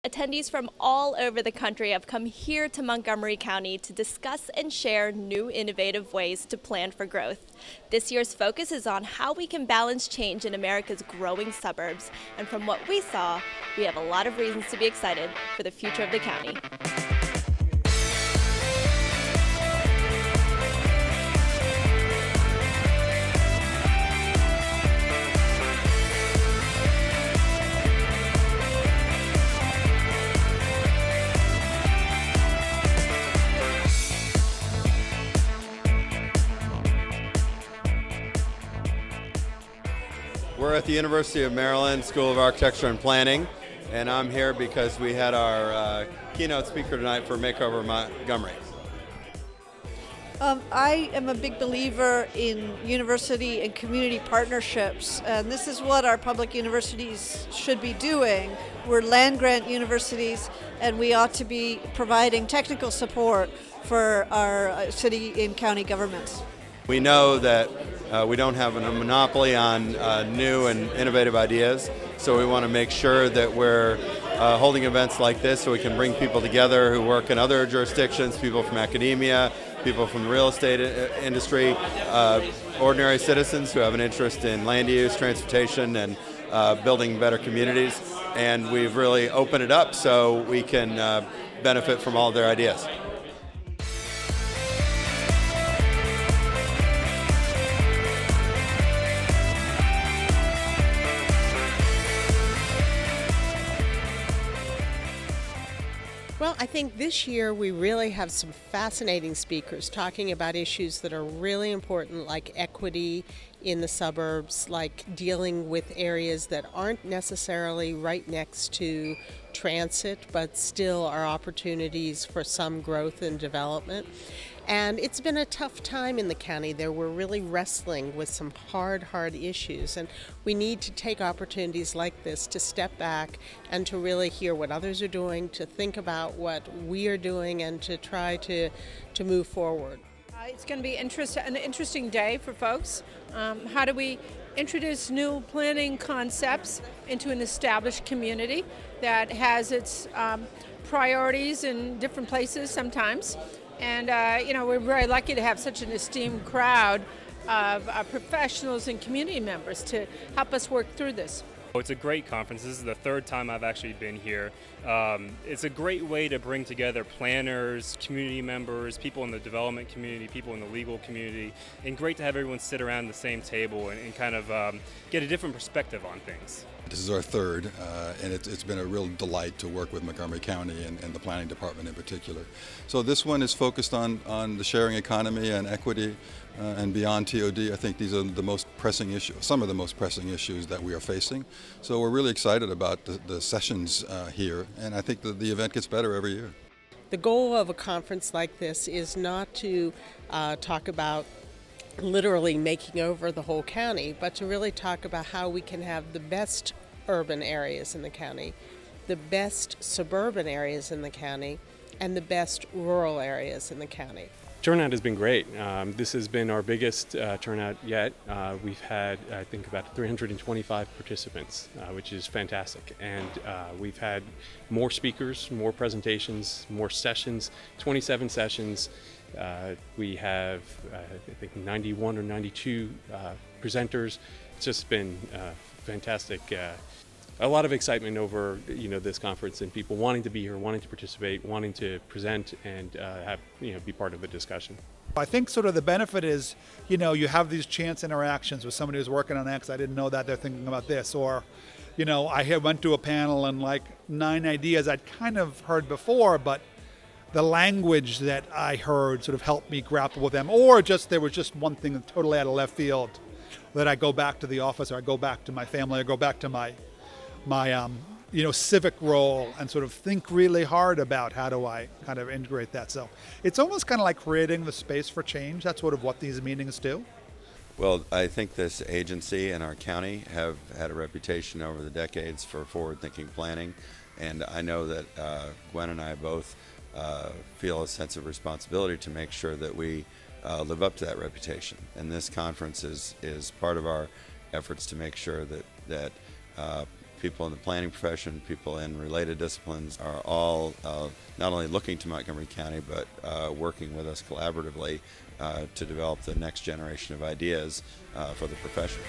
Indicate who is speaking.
Speaker 1: Attendees from all over the country have come here to Montgomery County to discuss and share new innovative ways to plan for growth. This year's focus is on how we can balance change in America's growing suburbs, and from what we saw, we have a lot of reasons to be excited for the future of the county.
Speaker 2: We're at the University of Maryland School of Architecture and Planning, and I'm here because we had our keynote speaker tonight for Makeover Montgomery.
Speaker 3: I am a big believer in university and community partnerships, and this is what our public universities should be doing. We're land-grant universities, and we ought to be providing technical support for our city and county governments.
Speaker 2: We know that we don't have a monopoly on new and innovative ideas, so we want to make sure that we're holding events like this so we can bring people together who work in other jurisdictions, people from academia, people from the real estate industry, ordinary citizens who have an interest in land use, transportation, and building better communities. And we've really opened it up so we can benefit from all their ideas.
Speaker 4: Well, I think this year we really have some fascinating speakers talking about issues that are really important, like equity in the suburbs, like dealing with areas that aren't necessarily right next to transit, but still are opportunities for some growth and development. And it's been a tough time in the county. We're really wrestling with some hard issues, and we need to take opportunities like this to step back and to really hear what others are doing, to think about what we are doing, and to try to move forward.
Speaker 5: It's going to be an interesting day for folks. How do we introduce new planning concepts into an established community that has its priorities in different places sometimes? And we're very lucky to have such an esteemed crowd of professionals and community members to help us work through this.
Speaker 6: It's a great conference. This is the third time I've actually been here. It's a great way to bring together planners, community members, people in the development community, people in the legal community, and great to have everyone sit around the same table and kind of get a different perspective on things.
Speaker 7: This is our third, and it's been a real delight to work with Montgomery County and the planning department in particular. So this one is focused on the sharing economy and equity and beyond TOD. I think these are the most pressing issues, some of the most pressing issues that we are facing. So we're really excited about the sessions here, and I think that the event gets better every year.
Speaker 4: The goal of a conference like this is not to talk about literally making over the whole county, but to really talk about how we can have the best urban areas in the county, the best suburban areas in the county, and the best rural areas in the county.
Speaker 8: Turnout has been great. This has been our biggest turnout yet. We've had, I think, about 325 participants, which is fantastic. And we've had more speakers, more presentations, more sessions, 27 sessions. We have, I think, 91 or 92 presenters. It's just been fantastic. A lot of excitement over this conference and people wanting to be here, wanting to participate, wanting to present and have be part of the discussion.
Speaker 9: I think sort of the benefit is, you have these chance interactions with somebody who's working on X. I didn't know that they're thinking about this, or I went to a panel and like 9 ideas I'd kind of heard before, but the language that I heard sort of helped me grapple with them, or just there was just one thing totally out of left field that I go back to the office, or I go back to my family, or go back to my civic role and sort of think really hard about how do I kind of integrate that. So it's almost kind of like creating the space for change. That's sort of what these meetings do.
Speaker 2: Well, I think this agency and our county have had a reputation over the decades for forward-thinking planning, and I know that Gwen and I both feel a sense of responsibility to make sure that we live up to that reputation. And this conference is part of our efforts to make sure that people in the planning profession, people in related disciplines are all not only looking to Montgomery County, but working with us collaboratively to develop the next generation of ideas for the profession.